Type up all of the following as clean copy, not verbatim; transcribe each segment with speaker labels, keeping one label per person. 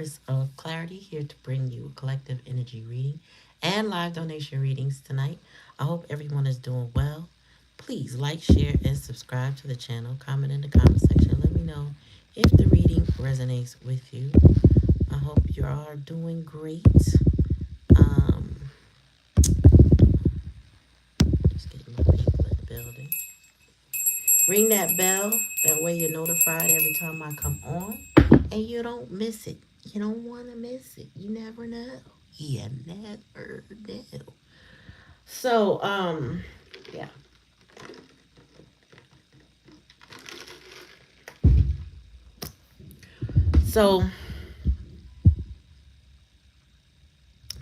Speaker 1: Empress of Clarity, here to bring you a collective energy reading and live donation readings tonight. I hope everyone is doing well. Please like, share, and subscribe to the channel. Comment in the comment section. Let me know if the reading resonates with you. I hope you are doing great. Um, just getting my people in the building. Ring that bell. That way you're notified every time I come on and you don't miss it. You don't want to miss it. You never know. You never know. So, yeah. So, in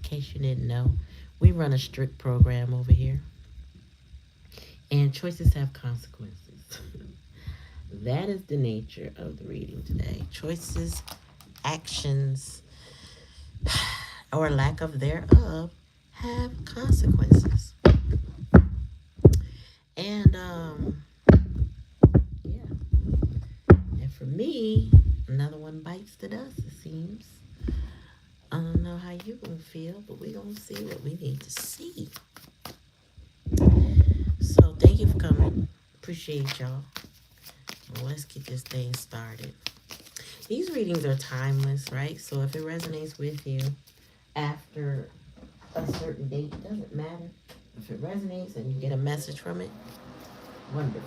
Speaker 1: case you didn't know, we run a strict program over here, and choices have consequences. That is the nature of the reading today. Choices, actions, or lack of thereof have consequences. And yeah. And for me, another one bites the dust, it seems. I don't know how you gonna feel, but we gonna see what we need to see. So thank you for coming. Appreciate y'all. Well, let's get this thing started. These readings are timeless, right? So if it resonates with you after a certain date, it doesn't matter. If it resonates and you get a message from it, wonderful.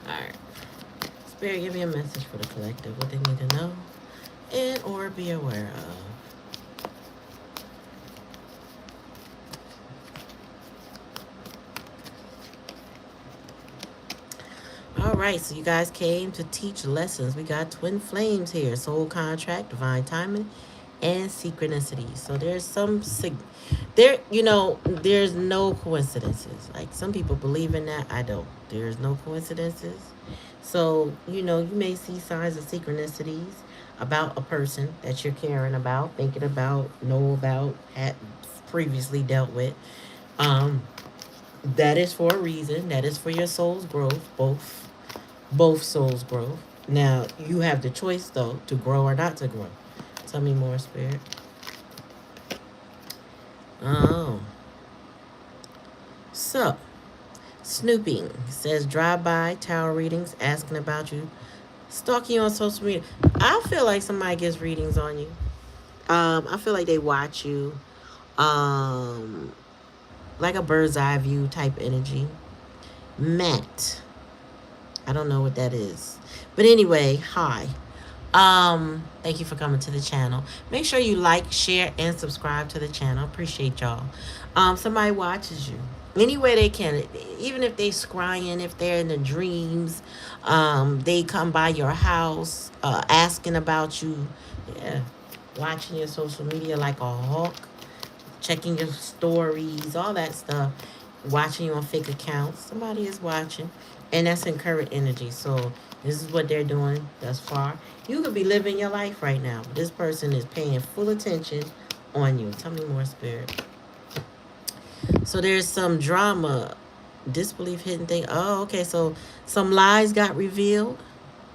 Speaker 1: All right. Spirit, give me a message for the collective, what they need to know and or be aware of. All right, so you guys came to teach lessons. We got twin flames here, soul contract, divine timing, and synchronicity. So there's there's no coincidences. Like some people believe in that, I don't. There's no coincidences. So, you may see signs of synchronicities about a person that you're caring about, thinking about, know about, had previously dealt with. Um, that is for a reason. That is for your soul's growth, both souls growth. Now, you have the choice, though, to grow or not to grow. Tell me more, Spirit. Oh. So, snooping says drive-by tarot readings, asking about you, stalking you on social media. I feel like somebody gets readings on you. I feel like they watch you. Um, like a bird's eye view type energy. Matt. I don't know what that is. But anyway, hi. Thank you for coming to the channel. Make sure you like, share, and subscribe to the channel. Appreciate y'all. Somebody watches you any way they can, even if they scrying, if they're in the dreams, they come by your house, asking about you, yeah, watching your social media like a hawk, checking your stories, all that stuff, watching you on fake accounts. Somebody is watching, and that's in current energy. So this is what they're doing thus far. You could be living your life right now, but this person is paying full attention on you. Tell me more, Spirit. So there's some drama, disbelief, hidden thing. Oh, okay. So some lies got revealed,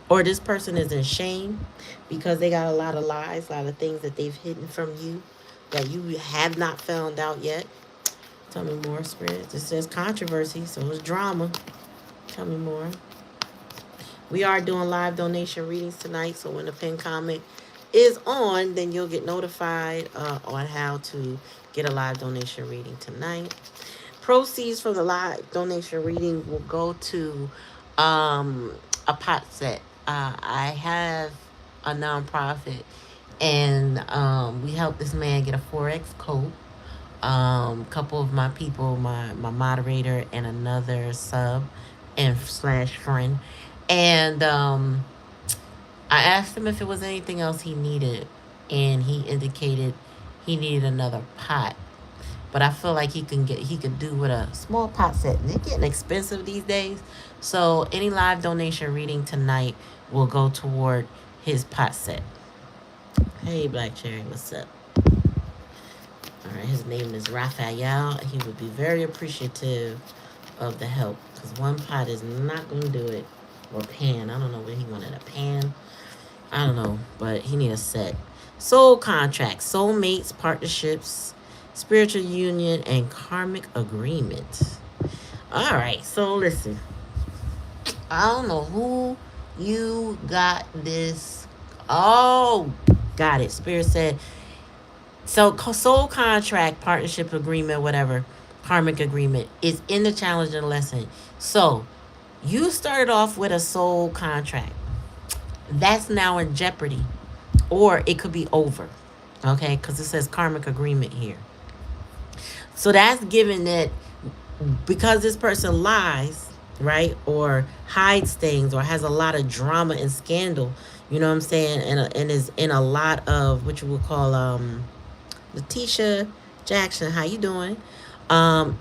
Speaker 1: or this person is in shame because they got a lot of lies, a lot of things that they've hidden from you that you have not found out yet. Tell me more, Spirit. It says controversy, so it's drama. Tell me more. We are doing live donation readings tonight, so when the pin comment is on, then you'll get notified on how to get a live donation reading tonight. Proceeds from the live donation reading will go to a pot set. I have a nonprofit, and we helped this man get a Forex coat. Couple of my people, my moderator and another sub and slash friend, and I asked him if it was anything else he needed, and he indicated he needed another pot. But I feel like he could do with a small pot set. And they're getting expensive these days. So any live donation reading tonight will go toward his pot set. Hey Black Cherry, what's up? Alright, his name is Raphael. He would be very appreciative of the help, because one pot is not gonna do it. or pan. I don't know what he wanted, a pan. I don't know, but he need a set. Soul contracts, soulmates, partnerships, spiritual union, and karmic agreement. All right, so listen. I don't know who you got this. Oh, got it. Spirit said so. Soul contract, partnership agreement, whatever, karmic agreement is in the challenge and lesson. So you started off with a soul contract that's now in jeopardy, or it could be over. Okay, because it says karmic agreement here. So that's given that because this person lies, right, or hides things, or has a lot of drama and scandal, you know what I'm saying, and is in a lot of what you would call Letitia Jackson, how you doing?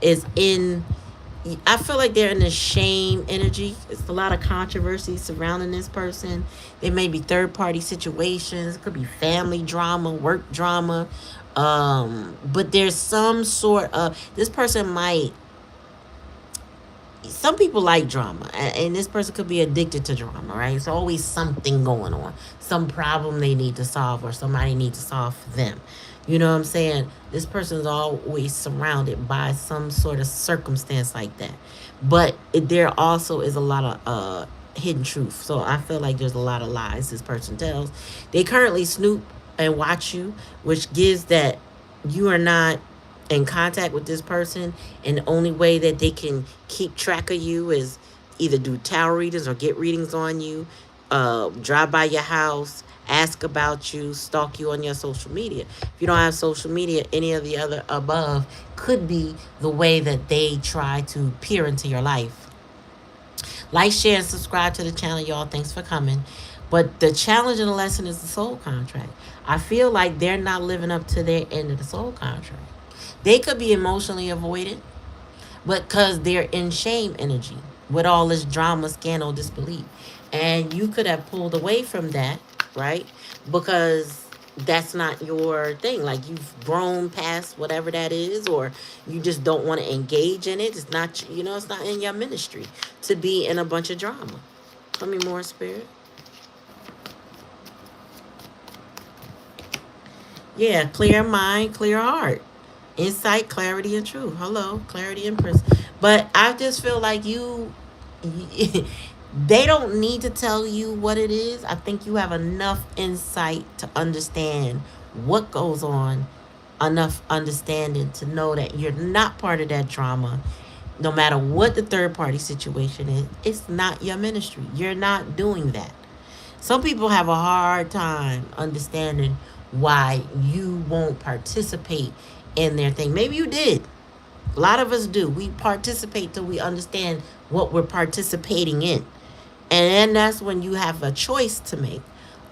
Speaker 1: Is in I feel like they're in the shame energy. It's a lot of controversy surrounding this person. There may be third party situations, could be family drama, work drama. But there's some sort of this person might some people like drama, and this person could be addicted to drama, right? It's always something going on, some problem they need to solve, or somebody needs to solve for them. You know what I'm saying? This person is always surrounded by some sort of circumstance like that. But there also is a lot of hidden truth. So I feel like there's a lot of lies this person tells. They currently snoop and watch you, which gives that you are not in contact with this person, and the only way that they can keep track of you is either do tarot readings or get readings on you, drive by your house, ask about you, stalk you on your social media. If you don't have social media, any of the other above could be the way that they try to peer into your life. Like, share, and subscribe to the channel, y'all. Thanks for coming. But the challenge and the lesson is the soul contract. I feel like they're not living up to their end of the soul contract. They could be emotionally avoided, but because they're in shame energy with all this drama, scandal, disbelief. And you could have pulled away from that, right? Because that's not your thing. Like, you've grown past whatever that is, or you just don't want to engage in it. It's not, it's not in your ministry to be in a bunch of drama. Tell me more, Spirit. Yeah, clear mind, clear heart. Insight, clarity, and truth. Hello, Clarityempress. But I just feel like they don't need to tell you what it is. I think you have enough insight to understand what goes on, enough understanding to know that you're not part of that drama. No matter what the third party situation is, it's not your ministry. You're not doing that. Some people have a hard time understanding why you won't participate in their thing. Maybe you did. A lot of us do. We participate till we understand what we're participating in. And then that's when you have a choice to make.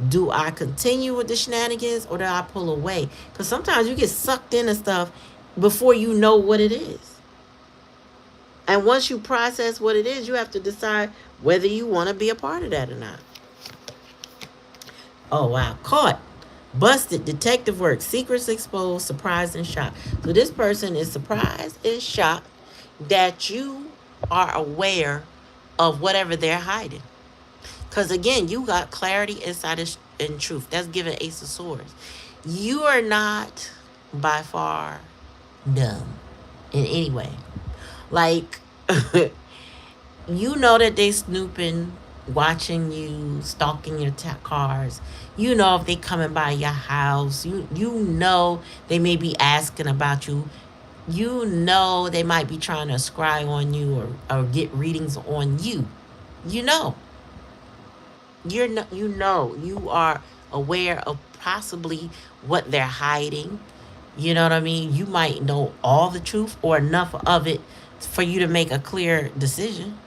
Speaker 1: Do I continue with the shenanigans, or do I pull away? Because sometimes you get sucked into stuff before you know what it is. And once you process what it is, you have to decide whether you want to be a part of that or not. Oh, wow. Caught. Busted. Detective work. Secrets exposed. Surprised and shocked. So this person is surprised and shocked that you are aware of whatever they're hiding. Because again, you got clarity, insight, and truth. That's given Ace of Swords. You are not by far dumb in any way. Like, you know that they snooping, watching you, stalking your cars. You know if they coming by your house. You know they may be asking about you. You know they might be trying to scry on you, or get readings on you. You know. You are aware of possibly what they're hiding. You know what I mean? You might know all the truth or enough of it for you to make a clear decision.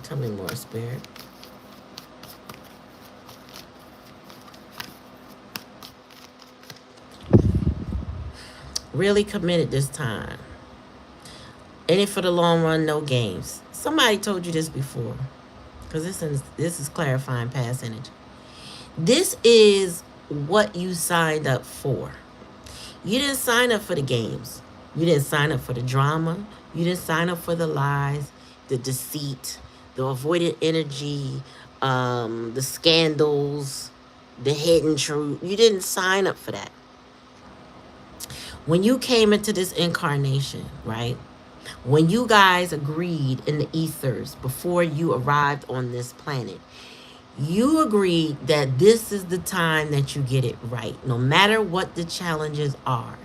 Speaker 1: Tell me more, Spirit. Really committed this time. In it for the long run, no games. Somebody told you this before, because this is clarifying past energy. This is what you signed up for. You didn't sign up for the games. You didn't sign up for the drama. You didn't sign up for the lies, the deceit, the avoided energy, the scandals, the hidden truth. You didn't sign up for that. When you came into this incarnation, right? When you guys agreed in the ethers before you arrived on this planet, you agreed that this is the time that you get it right, no matter what the challenges are,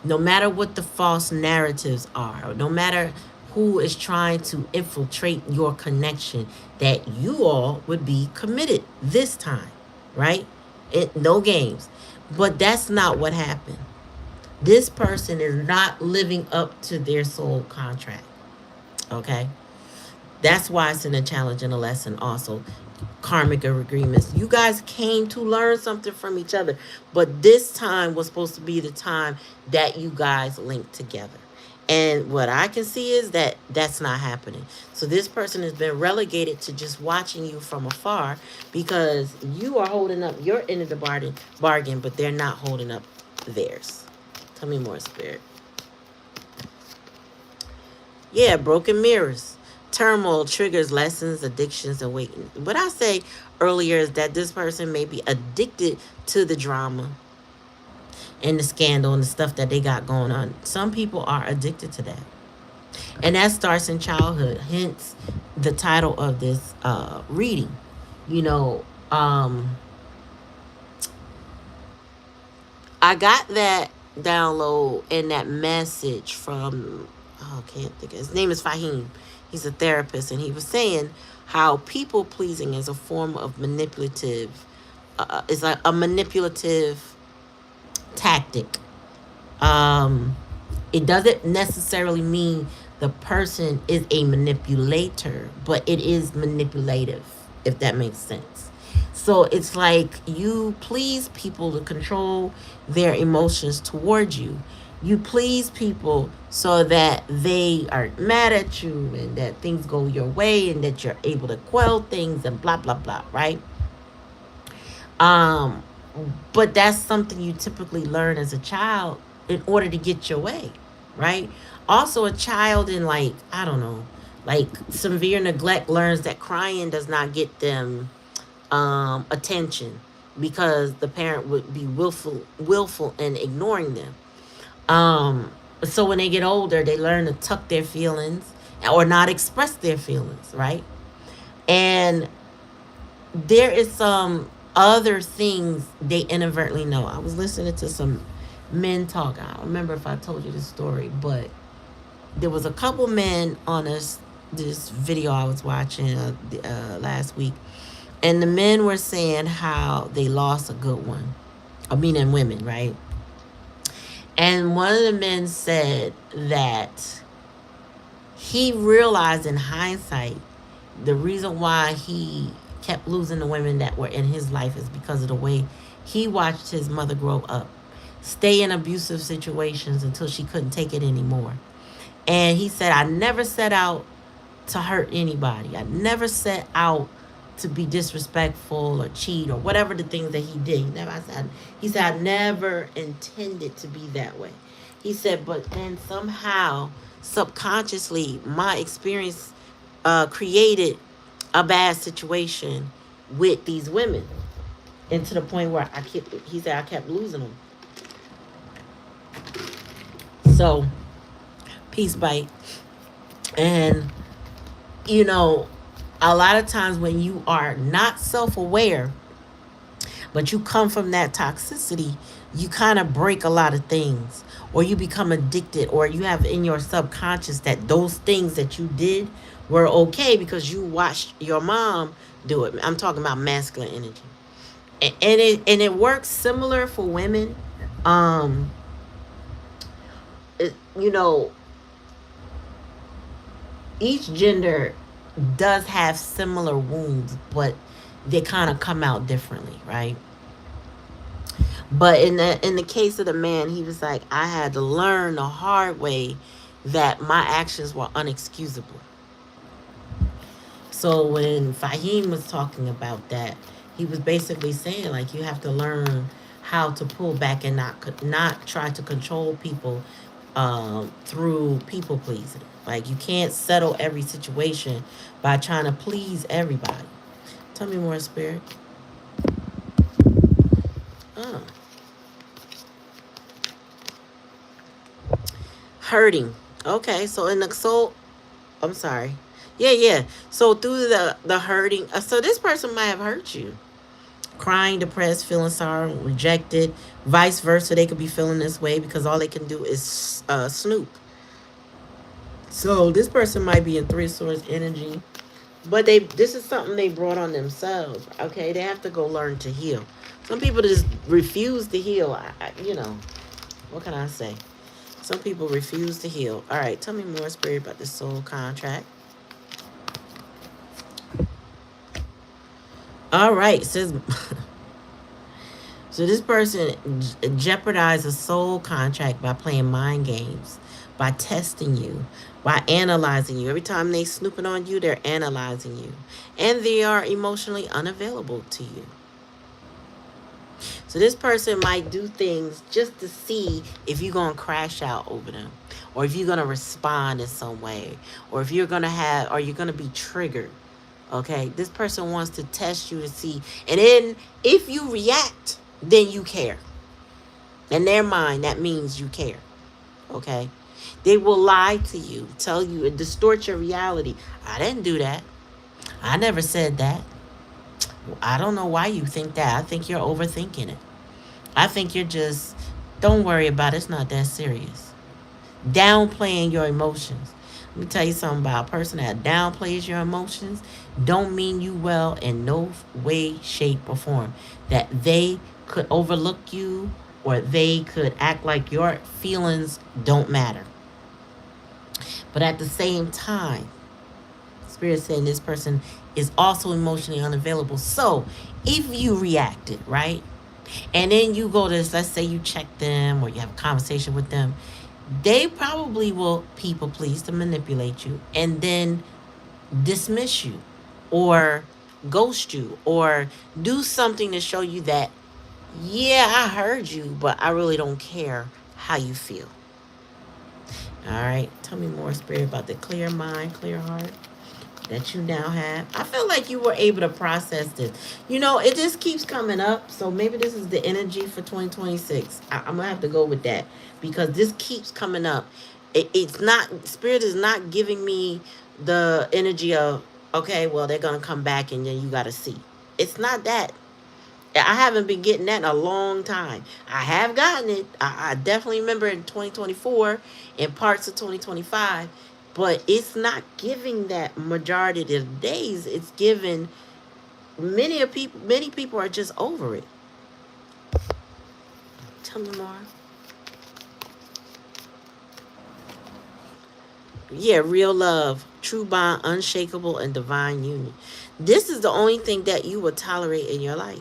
Speaker 1: no matter what the false narratives are, no matter who is trying to infiltrate your connection, that you all would be committed this time, right? No games. But that's not what happened. This person is not living up to their soul contract. Okay? That's why it's in a challenge and a lesson also. Karmic agreements. You guys came to learn something from each other. But this time was supposed to be the time that you guys linked together. And what I can see is that that's not happening. So this person has been relegated to just watching you from afar because you are holding up your end of the bargain, but they're not holding up theirs. Tell me more, Spirit. Yeah, broken mirrors. Turmoil triggers lessons, addictions, and waiting. What I say earlier is that this person may be addicted to the drama and the scandal and the stuff that they got going on. Some people are addicted to that. And that starts in childhood. Hence the title of this reading. You know, I got that download and that message from, oh, I can't think of his name is Fahim. He's a therapist, and he was saying how people pleasing is a form of manipulative, is like a manipulative tactic. It doesn't necessarily mean the person is a manipulator, but it is manipulative, if that makes sense. So it's like you please people to control their emotions towards you. You please people so that they are mad at you and that things go your way and that you're able to quell things and blah blah blah, right? Um, but that's something you typically learn as a child in order to get your way, right? Also, a child in, like, I don't know, like severe neglect learns that crying does not get them attention because the parent would be willful in ignoring them. So when they get older, they learn to tuck their feelings or not express their feelings, right? And there is some other things they inadvertently know. I was listening to some men talk. I don't remember if I told you this story, but there was a couple men on this video I was watching last week, and the men were saying how they lost a good one. I mean, and women, right? And one of the men said that he realized in hindsight the reason why he kept losing the women that were in his life is because of the way he watched his mother grow up, stay in abusive situations until she couldn't take it anymore. And he said, I never set out to hurt anybody. I never set out to be disrespectful or cheat or whatever the things that he did. He said, I never intended to be that way. He said, but then somehow, subconsciously, my experience created a bad situation with these women. And to the point where he said, I kept losing them. So, peace, bite. And, you know, a lot of times when you are not self-aware, but you come from that toxicity, you kind of break a lot of things, or you become addicted, or you have in your subconscious that those things that you did were okay because you watched your mom do it. I'm talking about masculine energy. And it works similar for women. You know, each gender does have similar wounds, but they kind of come out differently, right? But in the case of the man, he was like, I had to learn the hard way that my actions were unexcusable. So when Fahim was talking about that, he was basically saying like you have to learn how to pull back and not try to control people through people pleasing. Like you can't settle every situation by trying to please everybody. Tell me more, spirit. Oh, hurting. Okay, so in the soul, I'm sorry. Yeah, yeah. So through the hurting, so this person might have hurt you. Crying, depressed, feeling sorrow, rejected, vice versa. They could be feeling this way because all they can do is snoop. So this person might be in three swords energy, but this is something they brought on themselves. Okay, they have to go learn to heal. Some people just refuse to heal. What can I say? Some people refuse to heal. All right, tell me more, spirit, about the soul contract. All right, says so this person jeopardizes a soul contract by playing mind games, by testing you, by analyzing you. Every time they snooping on you, they're analyzing you. And they are emotionally unavailable to you. So this person might do things just to see if you're going to crash out over them, or if you're going to respond in some way, or if you're going to or you're going to be triggered. Okay, this person wants to test you to see, and then if you react, then you care. In their mind, that means you care. Okay, they will lie to you, tell you, and distort your reality. I didn't do that. I never said that. I don't know why you think that. I think you're overthinking it. I think you're just, don't worry about it. It's not that serious. Downplaying your emotions. Let me tell you something about a person that downplays your emotions don't mean you well in no way, shape, or form. That they could overlook you or they could act like your feelings don't matter. But at the same time, Spirit saying this person is also emotionally unavailable. So if you reacted, right? And then you go to, let's say you check them or you have a conversation with them, they probably will people please to manipulate you and then dismiss you or ghost you or do something to show you that, yeah, I heard you, but I really don't care how you feel. All right. Tell me more, spirit, about the clear mind, clear heart that you now have. I feel like you were able to process this. It just keeps coming up. So maybe this is the energy for 2026. I'm going to have to go with that because this keeps coming up. It's not, spirit is not giving me the energy of, okay, well, they're going to come back and then you got to see. It's not that. I haven't been getting that in a long time. I have gotten it. I definitely remember in 2024 and parts of 2025. But it's not giving that majority of the days. It's giving many people are just over it. Tell me more. Yeah, real love, true bond, unshakable, and divine union. This is the only thing that you will tolerate in your life.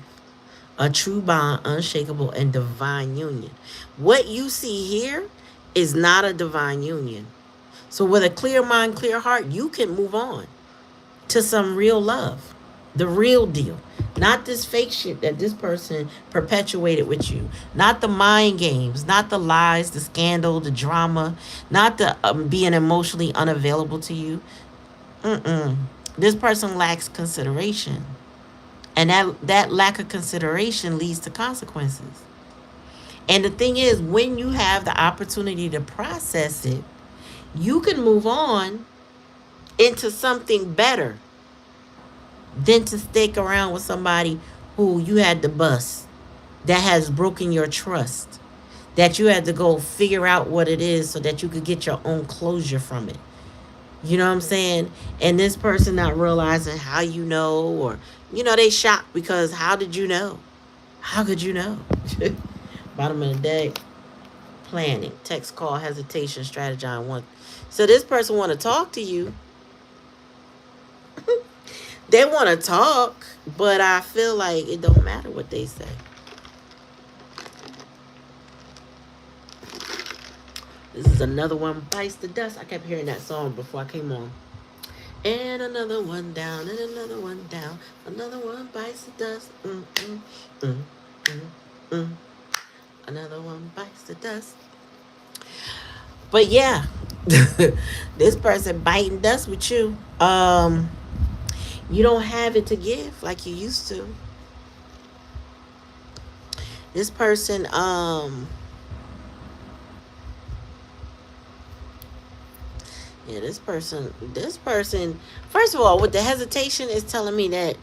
Speaker 1: A true bond, unshakable, and divine union. What you see here is not a divine union. So with a clear mind, clear heart, you can move on to some real love. The real deal. Not this fake shit that this person perpetuated with you. Not the mind games. Not the lies, the scandal, the drama. Not the being emotionally unavailable to you. This person lacks consideration. And that lack of consideration leads to consequences. And the thing is, when you have the opportunity to process it, you can move on into something better than to stick around with somebody who you had to bust, that has broken your trust, that you had to go figure out what it is so that you could get your own closure from it. You know what I'm saying? And this person not realizing how you know, or, they shocked because how did you know? How could you know? Bottom of the day, planning, text, call, hesitation, strategize. So this person want to talk to you. They want to talk, but I feel like it don't matter what they say. This is another one bites the dust. I kept hearing that song before I came on. And another one down, and another one down. Another one bites the dust. Mm, mm, mm. Another one bites the dust. But yeah, this person biting dust with you. You don't have it to give like you used to. This person, yeah, this person, first of all, with the hesitation is telling me that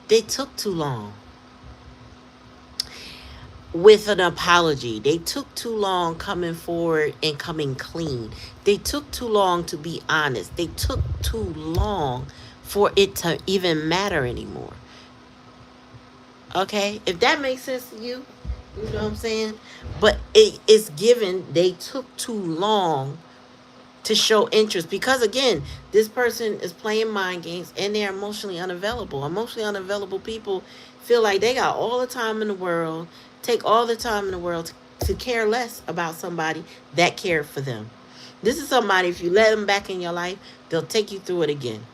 Speaker 1: they took too long with an apology. They took too long coming forward and coming clean. They took too long to be honest. They took too long for it to even matter anymore. Okay? If that makes sense to you, you know what I'm saying? But it's given they took too long to show interest because again, this person is playing mind games and they're emotionally unavailable. Emotionally unavailable people feel like they got all the time in the world, take all the time in the world to care less about somebody that cared for them. This is somebody, if you let them back in your life, they'll take you through it again.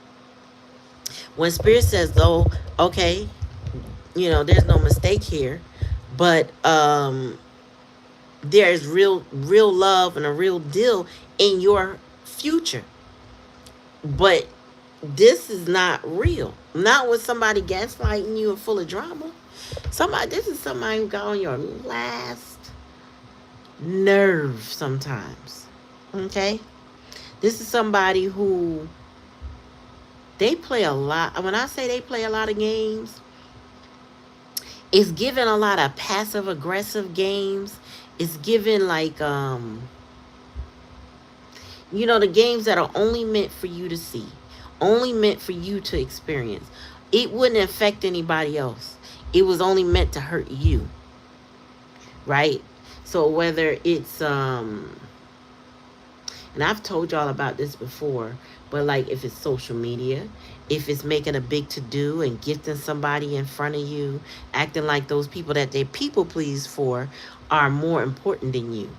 Speaker 1: When spirit says, though, okay, there's no mistake here, but there is real love and a real deal in your future. But this is not real. Not with somebody gaslighting you and full of drama. This is somebody who got on your last nerve sometimes. Okay? This is somebody who they play a lot. When I say they play a lot of games, it's given a lot of passive aggressive games. It's given like the games that are only meant for you to see, only meant for you to experience. It wouldn't affect anybody else. It was only meant to hurt you, right? So whether it's and I've told y'all about this before, but like if it's social media, if it's making a big to do and gifting somebody in front of you, acting like those people that they people please for are more important than you.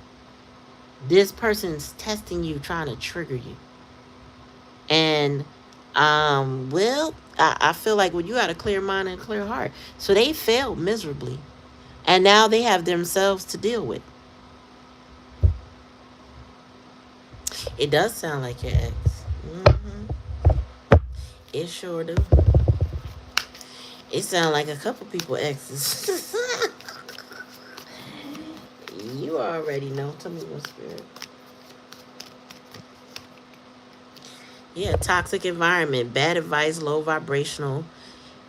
Speaker 1: This person's testing you, trying to trigger you. And I feel like when you had a clear mind and a clear heart. So they failed miserably. And now they have themselves to deal with. It does sound like your ex. It sure do. It sounds like a couple people exes. You already know. Tell me what spirit. Yeah, toxic environment, bad advice, low vibrational,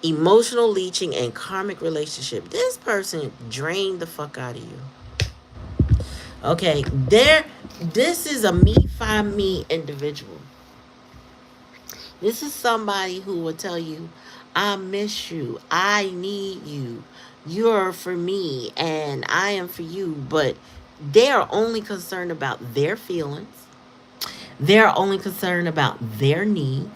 Speaker 1: emotional leeching, and karmic relationship. This person drained the fuck out of you. Okay, this is a me find me individual. This is somebody who will tell you, I miss you, I need you, you're for me, and I am for you. But they are only concerned about their feelings. They're only concerned about their needs.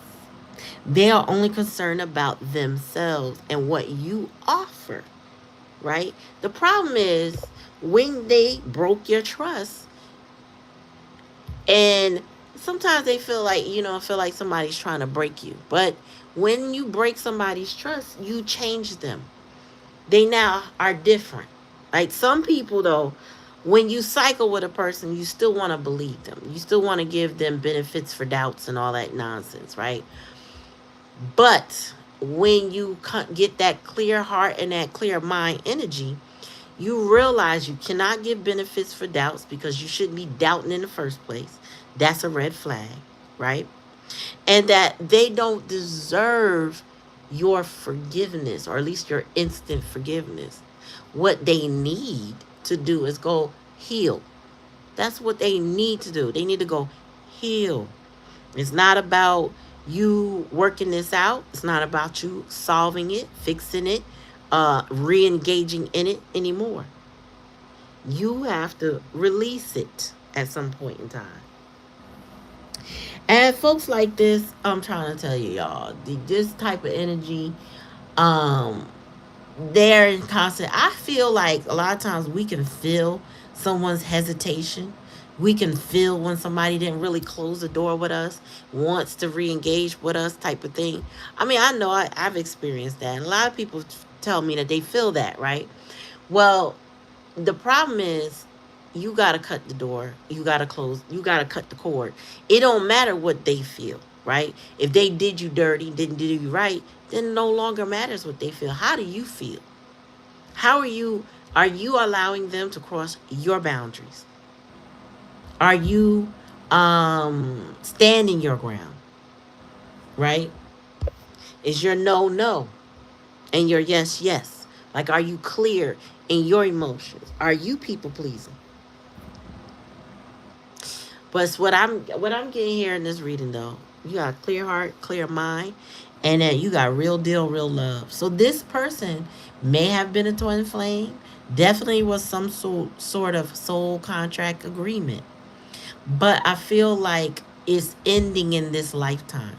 Speaker 1: They are only concerned about themselves and what you offer, right? The problem is when they broke your trust, and sometimes they feel like, feel like somebody's trying to break you. But when you break somebody's trust, you change them. They now are different. Like some people, though, when you cycle with a person, you still want to believe them. You still want to give them benefits for doubts and all that nonsense, right? But when you get that clear heart and that clear mind energy, you realize you cannot give benefits for doubts because you shouldn't be doubting in the first place. That's a red flag, right? And that they don't deserve your forgiveness, or at least your instant forgiveness. What they need to do is go heal. That's what they need to do. They need to go heal. It's not about you working this out. It's not about you solving it, fixing it, re-engaging in it anymore. You have to release it at some point in time. And folks like this, I'm trying to tell you, y'all, this type of energy, they're in constant. I feel like a lot of times we can feel someone's hesitation. We can feel when somebody didn't really close the door with us, wants to re-engage with us, type of thing. I mean, I know I've experienced that. And a lot of people tell me that they feel that, right? Well, the problem is you got to cut the door. You got to close. You got to cut the cord. It don't matter what they feel, right? If they did you dirty, didn't do you right, then it no longer matters what they feel. How do you feel? How are you allowing them to cross your boundaries? Are you standing your ground, right? Is your no no and your yes yes? Like, are you clear in your emotions? Are you people pleasing? But it's what I'm getting here in this reading, though, you got a clear heart, clear mind, and that you got real deal, real love. So this person may have been a twin flame. Definitely was some sort of soul contract agreement. But I feel like it's ending in this lifetime,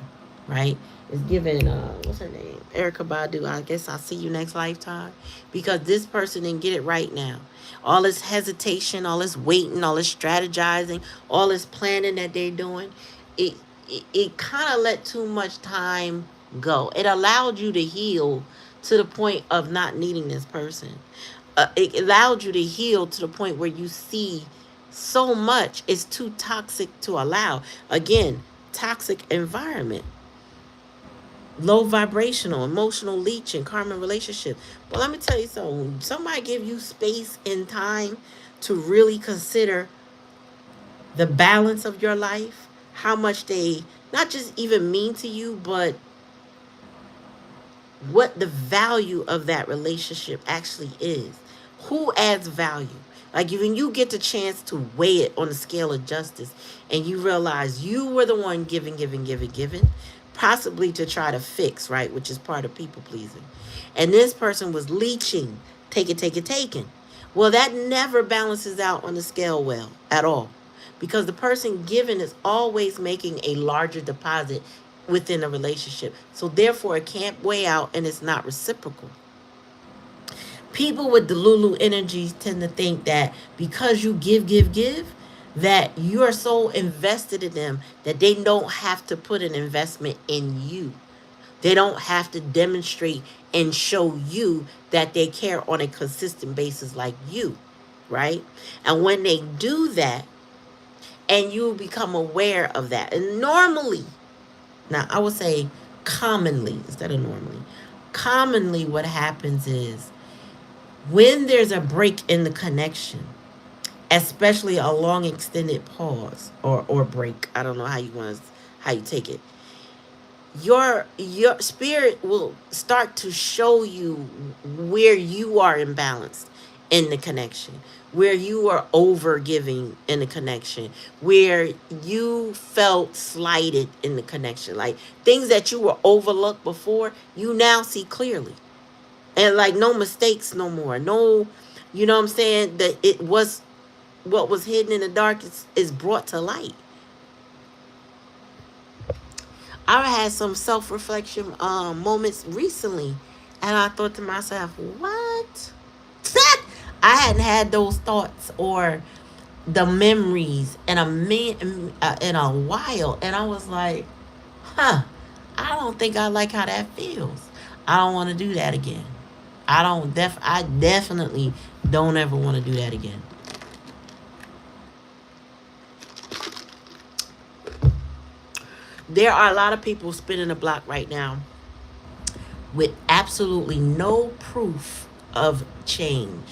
Speaker 1: right? It's giving what's her name? Erica Badu. I guess I'll see you next lifetime. Because this person didn't get it right now. All this hesitation, all this waiting, all this strategizing, all this planning that they're doing, it it kind of let too much time go. It allowed you to heal to the point of not needing this person. It allowed you to heal to the point where you see so much is too toxic to allow. Again, toxic environment, low vibrational, emotional leeching, karma relationship. But let me tell you something. Somebody give you space and time to really consider the balance of your life, how much they not just even mean to you, but what the value of that relationship actually is. Who adds value? Like, when you get the chance to weigh it on the scale of justice and you realize you were the one giving, giving, giving, giving, possibly to try to fix, right? Which is part of people pleasing. And this person was leeching, taking. Well, that never balances out on the scale well at all. Because the person giving is always making a larger deposit within a relationship. So therefore it can't weigh out and it's not reciprocal. People with the Lulu energies tend to think that because you give, that you are so invested in them that they don't have to put an investment in you. They don't have to demonstrate and show you that they care on a consistent basis like you, right? And when they do that, and you become aware of that, and normally, now I would say commonly instead of normally, commonly what happens is when there's a break in the connection, especially a long extended pause or break, I don't know how you take it, your spirit will start to show you where you are imbalanced in the connection, where you are over giving in the connection, where you felt slighted in the connection, like things that you were overlooked before, you now see clearly. And like, no mistakes no more, no, you know what I'm saying, that it was what was hidden in the dark is brought to light. I had some self-reflection moments recently, and I thought to myself, what? I hadn't had those thoughts or the memories in a while, and I was like, huh, I don't think I like how that feels. I don't want to do that again. I definitely don't ever want to do that again. There are a lot of people spinning the block right now with absolutely no proof of change.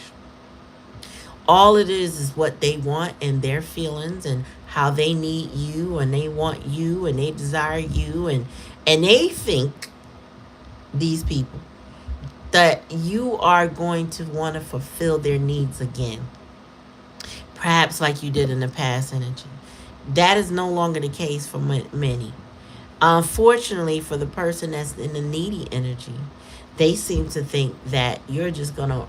Speaker 1: All it is what they want and their feelings and how they need you and they want you and they desire you, and they think, these people, that you are going to want to fulfill their needs again, perhaps like you did in the past energy. That is no longer the case for many. Unfortunately, for the person that's in the needy energy, they seem to think that you're just gonna,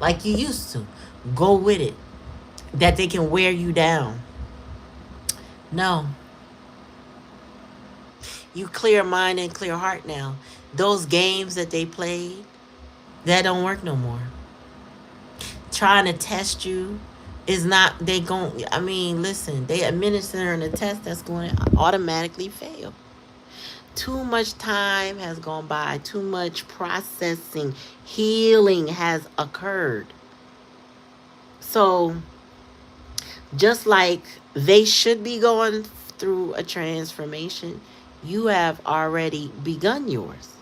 Speaker 1: like you used to, go with it, that they can wear you down. No. You clear mind and clear heart now. Those games that they played, that don't work no more. Trying to test you It's not, they gon' I mean, listen, they administering a test that's going to automatically fail. Too much time has gone by, too much processing, healing has occurred. So, just like they should be going through a transformation, you have already begun yours.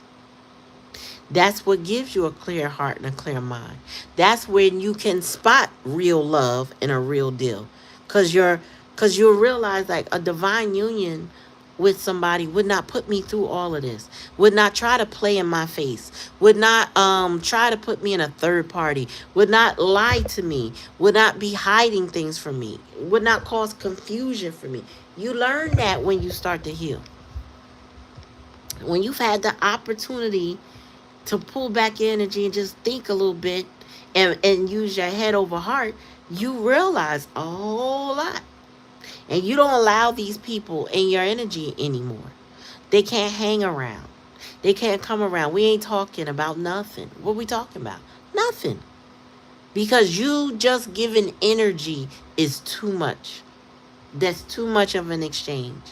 Speaker 1: That's what gives you a clear heart and a clear mind. That's when you can spot real love and a real deal. Cause you'll realize like a divine union with somebody would not put me through all of this. Would not try to play in my face. Would not try to put me in a third party. Would not lie to me. Would not be hiding things from me. Would not cause confusion for me. You learn that when you start to heal. When you've had the opportunity to pull back energy and just think a little bit and use your head over heart, you realize a whole lot. And you don't allow these people in your energy anymore. They can't hang around. They can't come around. We ain't talking about nothing. What we talking about? Nothing. Because you just giving energy is too much. That's too much of an exchange.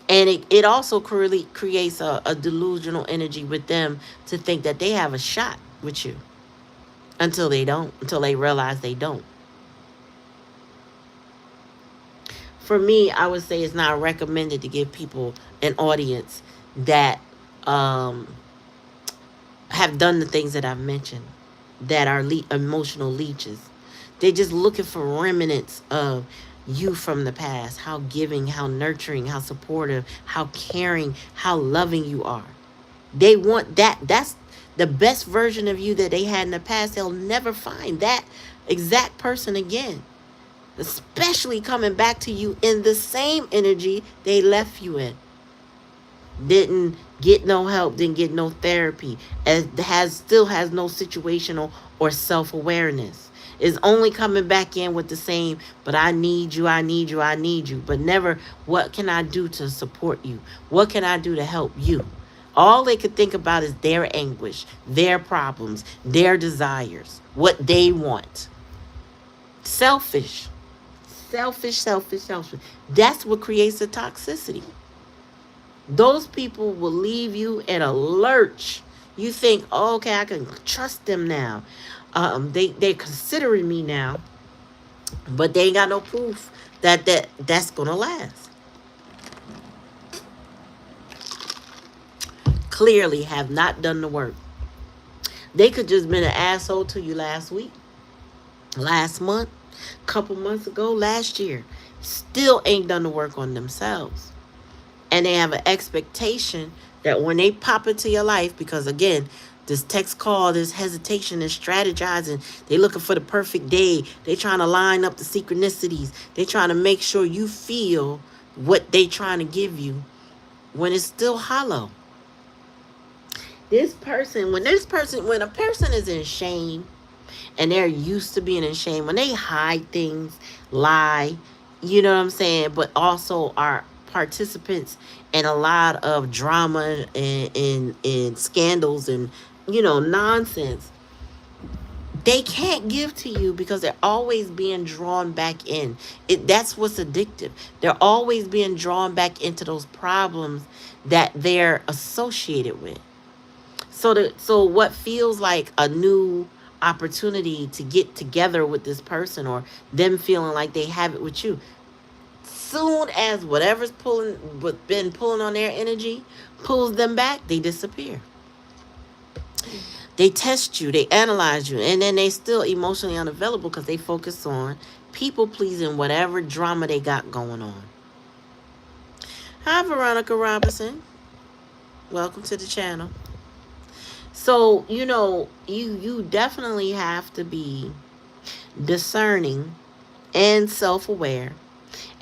Speaker 1: And it also creates a delusional energy with them to think that they have a shot with you until they don't, until they realize they don't. For me, I would say it's not recommended to give people an audience that have done the things that I've mentioned, that are emotional leeches. They're just looking for remnants of you from the past, how giving, how nurturing, how supportive, how caring, how loving you are. They want that. That's the best version of you that they had in the past. They'll never find that exact person again, especially coming back to you in the same energy they left you in. Didn't get no help, didn't get no therapy, still has no situational or self-awareness. Is only coming back in with the same, but I need you, I need you, I need you. But never, what can I do to support you? What can I do to help you? All they could think about is their anguish, their problems, their desires, what they want. Selfish. Selfish, selfish, selfish. That's what creates the toxicity. Those people will leave you in a lurch. You think, oh, okay, I can trust them now. They're considering me now, but they ain't got no proof that's gonna last. Clearly, have not done the work. They could just been an asshole to you last week, last month, couple months ago, last year. Still ain't done the work on themselves. And they have an expectation that when they pop into your life, because again, this text call, this hesitation, this strategizing, they looking for the perfect day. They trying to line up the synchronicities. They trying to make sure you feel what they trying to give you when it's still hollow. When a person is in shame and they're used to being in shame, when they hide things, lie, you know what I'm saying, but also are participants in a lot of drama and scandals and, nonsense, they can't give to you because they're always being drawn back in. That's what's addictive. They're always being drawn back into those problems that they're associated with. So what feels like a new opportunity to get together with this person, or them feeling like they have it with you, soon as whatever's been pulling on their energy pulls them back, they disappear. They test you, they analyze you, and then they still emotionally unavailable because they focus on people pleasing whatever drama they got going on. Hi, Veronica Robinson. Welcome to the channel. So, you definitely have to be discerning and self-aware.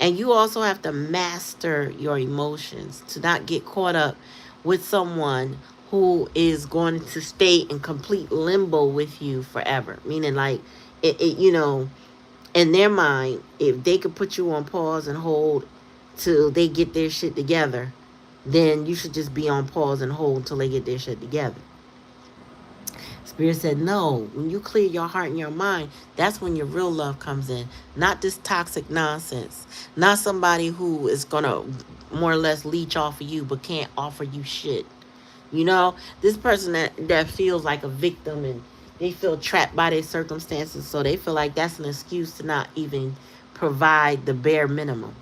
Speaker 1: And you also have to master your emotions to not get caught up with someone who is going to stay in complete limbo with you forever. Meaning, like, in their mind, if they could put you on pause and hold till they get their shit together, then you should just be on pause and hold till they get their shit together. Spirit said, no, when you clear your heart and your mind, that's when your real love comes in. Not this toxic nonsense. Not somebody who is going to more or less leech off of you but can't offer you shit. You know, this person that feels like a victim and they feel trapped by their circumstances, so they feel like that's an excuse to not even provide the bare minimum.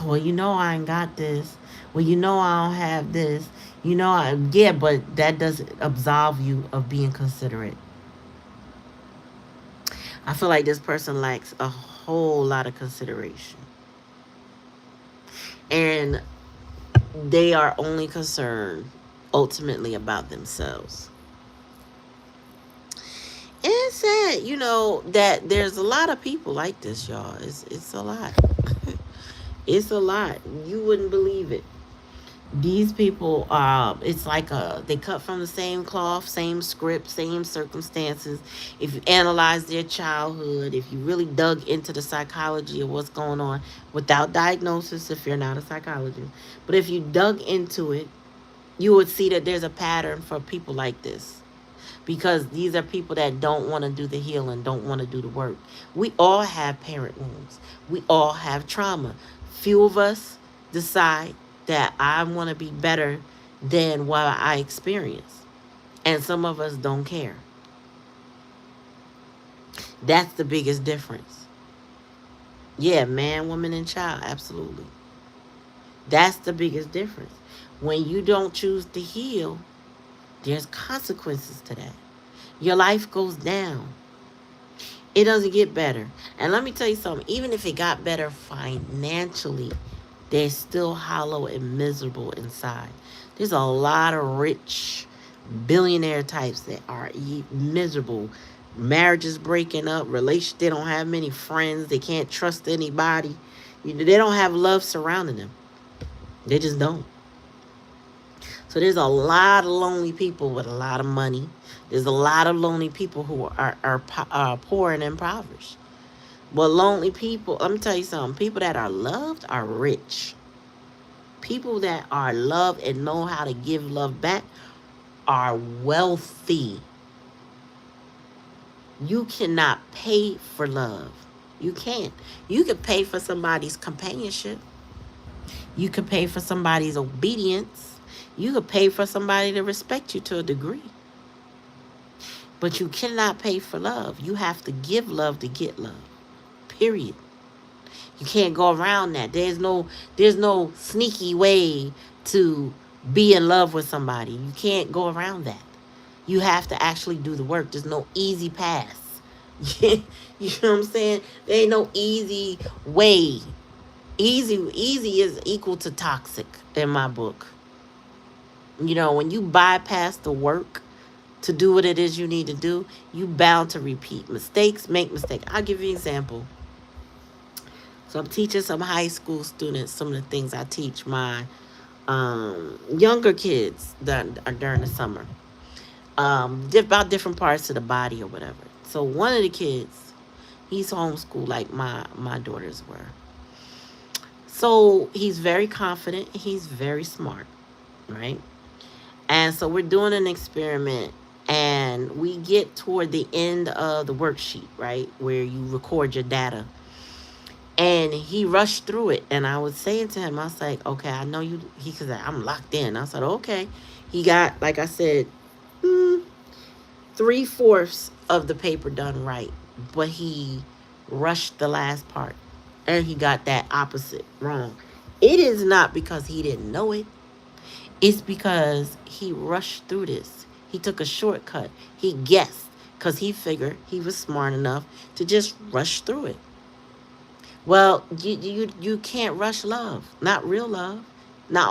Speaker 1: Well, you know I ain't got this. Well, you know I don't have this. You know yeah, but that doesn't absolve you of being considerate. I feel like this person lacks a whole lot of consideration. And they are only concerned ultimately about themselves. And it's sad, that there's a lot of people like this, y'all. It's a lot. It's a lot. You wouldn't believe it. These people, it's like they cut from the same cloth, same script, same circumstances. If you analyze their childhood, if you really dug into the psychology of what's going on, without diagnosis, if you're not a psychologist, but if you dug into it, you would see that there's a pattern for people like this. Because these are people that don't want to do the healing, don't want to do the work. We all have parent wounds. We all have trauma. Few of us decide that I want to be better than what I experience. And some of us don't care. That's the biggest difference. Yeah, man, woman, and child, absolutely. That's the biggest difference. When you don't choose to heal, there's consequences to that. Your life goes down. It doesn't get better. And let me tell you something. Even if it got better financially, they're still hollow and miserable inside. There's a lot of rich billionaire types that are miserable. Marriages breaking up. Relations. They don't have many friends. They can't trust anybody. They don't have love surrounding them. They just don't. So there's a lot of lonely people with a lot of money. There's a lot of lonely people who are poor and impoverished. But lonely people, let me tell you something. People that are loved are rich. People that are loved and know how to give love back are wealthy. You cannot pay for love. You can't. You can pay for somebody's companionship. You can pay for somebody's obedience. You could pay for somebody to respect you to a degree. But you cannot pay for love. You have to give love to get love. Period. You can't go around that. There's no sneaky way to be in love with somebody. You can't go around that. You have to actually do the work. There's no easy pass. You know what I'm saying? There ain't no easy way. Easy is equal to toxic in my book. When you bypass the work to do what it is you need to do, you bound to repeat mistakes, make mistakes. I'll give you an example. So I'm teaching some high school students some of the things I teach my younger kids that are during the summer. About different parts of the body or whatever. So one of the kids, he's homeschooled like my daughters were. So he's very confident. He's very smart, right? And so we're doing an experiment, and we get toward the end of the worksheet, right, where you record your data. And he rushed through it, and I was saying to him, I was like, okay, I know you. He said, I'm locked in. I said, okay. He got, like I said, 3/4 of the paper done right, but he rushed the last part, and he got that opposite wrong. It is not because he didn't know it. It's because he rushed through this. He took a shortcut. He guessed because he figured he was smart enough to just rush through it. Well, you can't rush love. Not real love. Not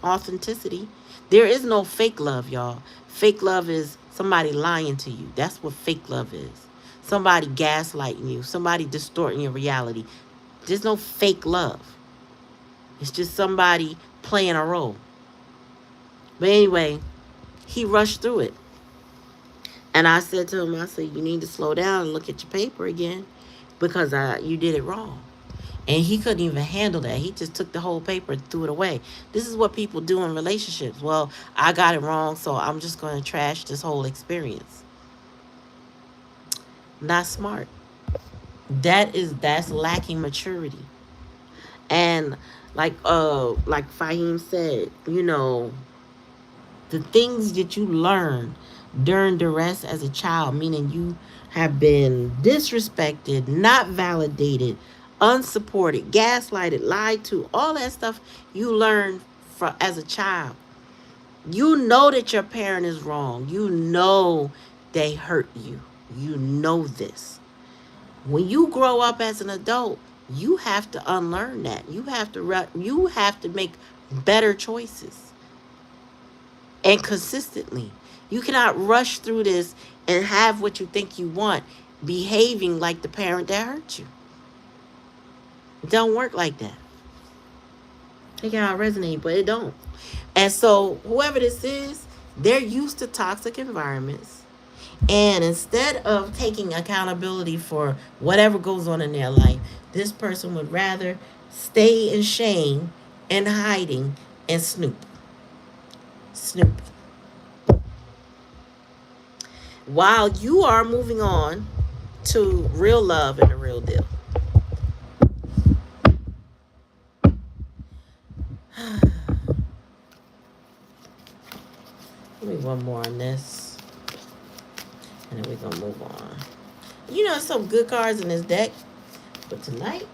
Speaker 1: authenticity. There is no fake love, y'all. Fake love is somebody lying to you. That's what fake love is. Somebody gaslighting you. Somebody distorting your reality. There's no fake love. It's just somebody playing a role. But anyway, he rushed through it. And I said to him, I said, you need to slow down and look at your paper again because you did it wrong. And he couldn't even handle that. He just took the whole paper and threw it away. This is what people do in relationships. Well, I got it wrong, so I'm just going to trash this whole experience. Not smart. That's lacking maturity. And like Fahim said, the things that you learn during duress as a child, meaning you have been disrespected, not validated, unsupported, gaslighted, lied to, all that stuff you learn as a child. You know that your parent is wrong. You know they hurt you. You know this. When you grow up as an adult, you have to unlearn that. You have to make better choices, and consistently. You cannot rush through this and have what you think you want, behaving like the parent that hurt you. It don't work like that. It cannot resonate, but it don't. And so whoever this is, they're used to toxic environments. And instead of taking accountability for whatever goes on in their life, this person would rather stay in shame and hiding and snoop. While you are moving on to real love and the real deal. Give me one more on this, and then we're going to move on. Some good cards in this deck, but tonight,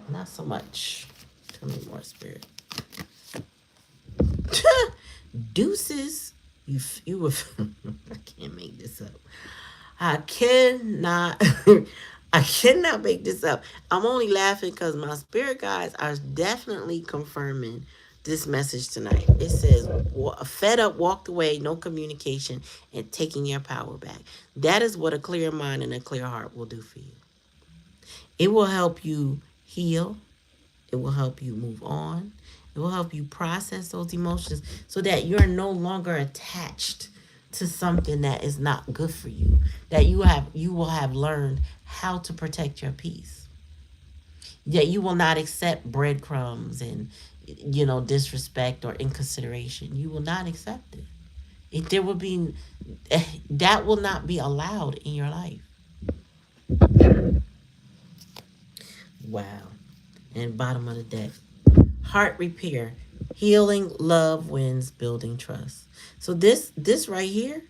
Speaker 1: not so much. Tell me more, Spirit. Deuces. You were. I can't make this up. I cannot. I cannot make this up. I'm only laughing because my spirit guides are definitely confirming this message tonight. It says, fed up, walked away, no communication, and taking your power back. That is what a clear mind and a clear heart will do for you. It will help you heal. It will help you move on. It will help you process those emotions so that you're no longer attached to something that is not good for you. That you will have learned how to protect your peace. That you will not accept breadcrumbs and disrespect or inconsideration. You will not accept it. That will not be allowed in your life. Wow. And bottom of the deck. Heart repair. Healing, love wins, building trust. So this right here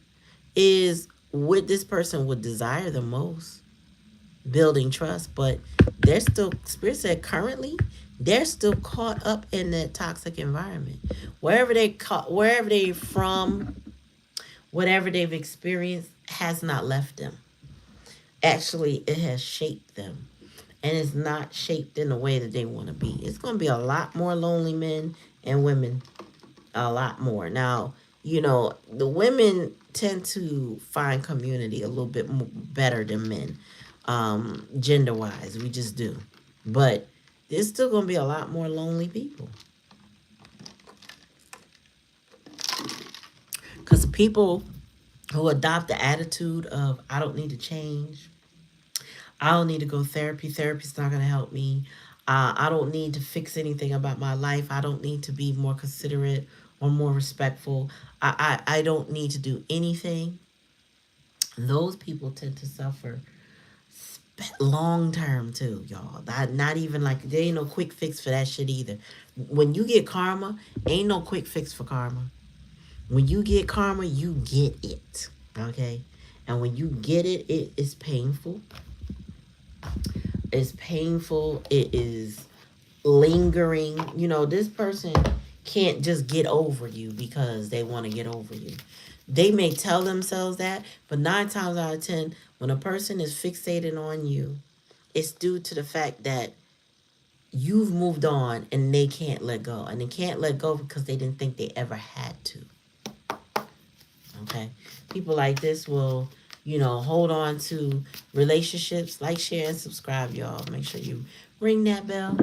Speaker 1: is what this person would desire the most. Building trust. But they're still, Spirit said currently, they're still caught up in that toxic environment. Wherever they're from, whatever they've experienced has not left them. Actually, it has shaped them. And it's not shaped in the way that they want to be. It's going to be a lot more lonely men and women. A lot more. Now, the women tend to find community a little bit better than men. Gender-wise, we just do. But there's still going to be a lot more lonely people. Because people who adopt the attitude of, I don't need to change. I don't need to go therapy. Therapy's not going to help me. I don't need to fix anything about my life. I don't need to be more considerate or more respectful. I don't need to do anything. Those people tend to suffer long term too, y'all. Not even like, there ain't no quick fix for that shit either. When you get karma, ain't no quick fix for karma. When you get karma, you get it. Okay? And when you get it, it is painful. It's painful. It is lingering. This person can't just get over you because they want to get over you. They may tell themselves that, but 9 times out of 10, when a person is fixated on you, it's due to the fact that you've moved on and they can't let go. And they can't let go because they didn't think they ever had to. Okay? People like this will, hold on to relationships. Like, share, and subscribe, y'all. Make sure you ring that bell.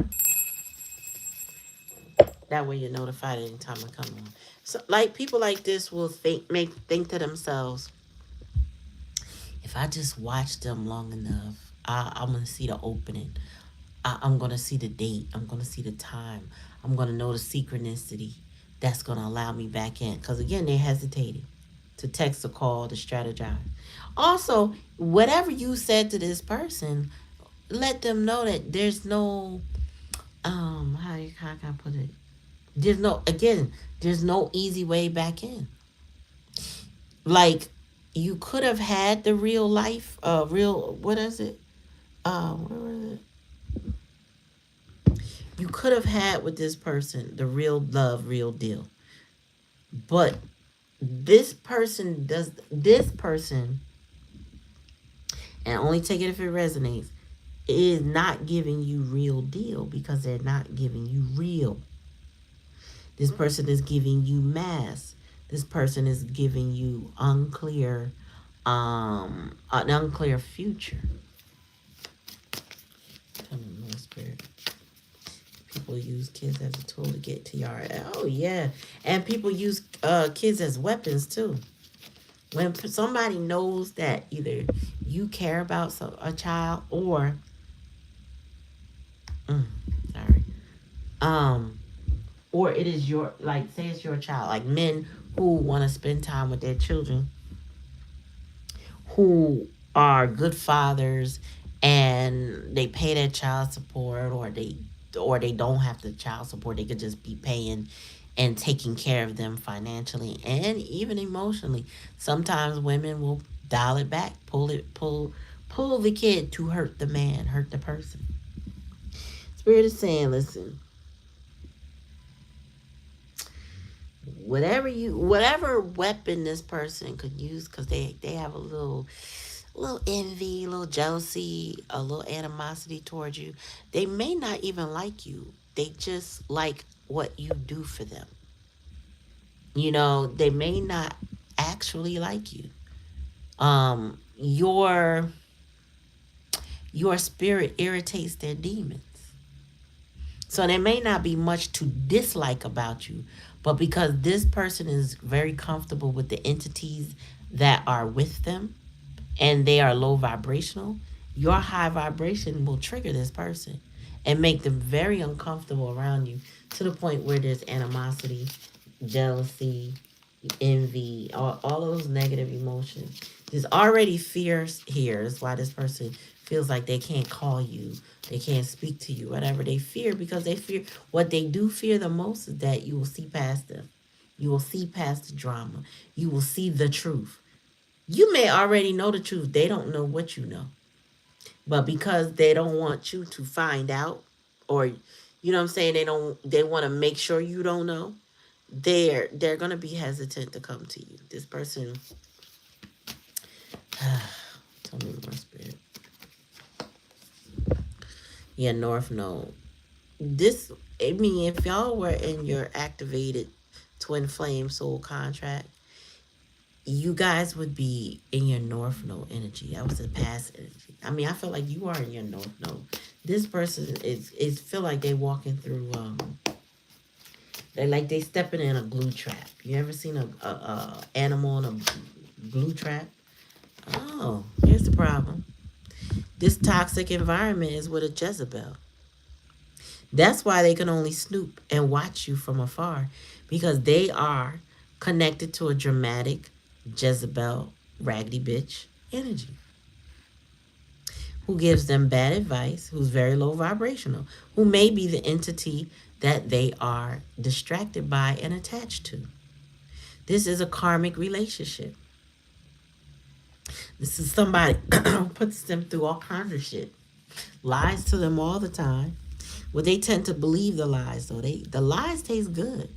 Speaker 1: That way you're notified anytime I come on. So, people like this will think to themselves, if I just watch them long enough, I'm going to see the opening. I'm going to see the date. I'm going to see the time. I'm going to know the synchronicity that's going to allow me back in. Because again, they're hesitating to text or call to strategize. Also, whatever you said to this person, let them know that there's no, how can I put it? There's no, again, there's no easy way back in. Like, you could have had the real life, what is it? Where was it? You could have had with this person the real love, real deal. But this person, and only take it if it resonates, is not giving you real deal because they're not giving you real. This person is giving you mass. This person is giving you an unclear future. Come on, Holy Spirit. People use kids as a tool to get to your. Oh yeah, and people use kids as weapons too. When somebody knows that either you care about a child or, sorry, um, or it is your, like, say it's your child, like men who want to spend time with their children, who are good fathers, and they pay their child support, or they don't have the child support. They could just be paying and taking care of them financially and even emotionally. Sometimes women will dial it back, pull the kid to hurt the man, hurt the person. Spirit is saying, listen, whatever weapon this person could use, because they have a little envy, a little jealousy, a little animosity towards you. They may not even like you. They just like what you do for them. They may not actually like you. Your spirit irritates their demons. So there may not be much to dislike about you, but because this person is very comfortable with the entities that are with them, and they are low vibrational, your high vibration will trigger this person and make them very uncomfortable around you, to the point where there's animosity, jealousy, envy, all of those negative emotions. There's already fear here. That's why this person feels like they can't call you, they can't speak to you, whatever they fear, because they fear, what they do fear the most is that you will see past them. You will see past the drama. You will see the truth. You may already know the truth. They don't know what you know. But because they don't want you to find out, or you know what I'm saying, they want to make sure you don't know, they're going to be hesitant to come to you. This person, tell me more, Spirit. Yeah, North Node. If y'all were in your activated twin flame soul contract, you guys would be in your North Node energy. That was the past energy. I feel like you are in your North Node. This person is feel like they walking through they stepping in a glue trap. You ever seen a animal in a glue trap? Oh, here's the problem. This toxic environment is with a Jezebel. That's why they can only snoop and watch you from afar, because they are connected to a dramatic Jezebel, raggedy bitch energy, who gives them bad advice, who's very low vibrational, who may be the entity that they are distracted by and attached to. This is a karmic relationship. This is somebody who puts them through all kinds of shit, lies to them all the time. Well, they tend to believe the lies, though. The lies taste good.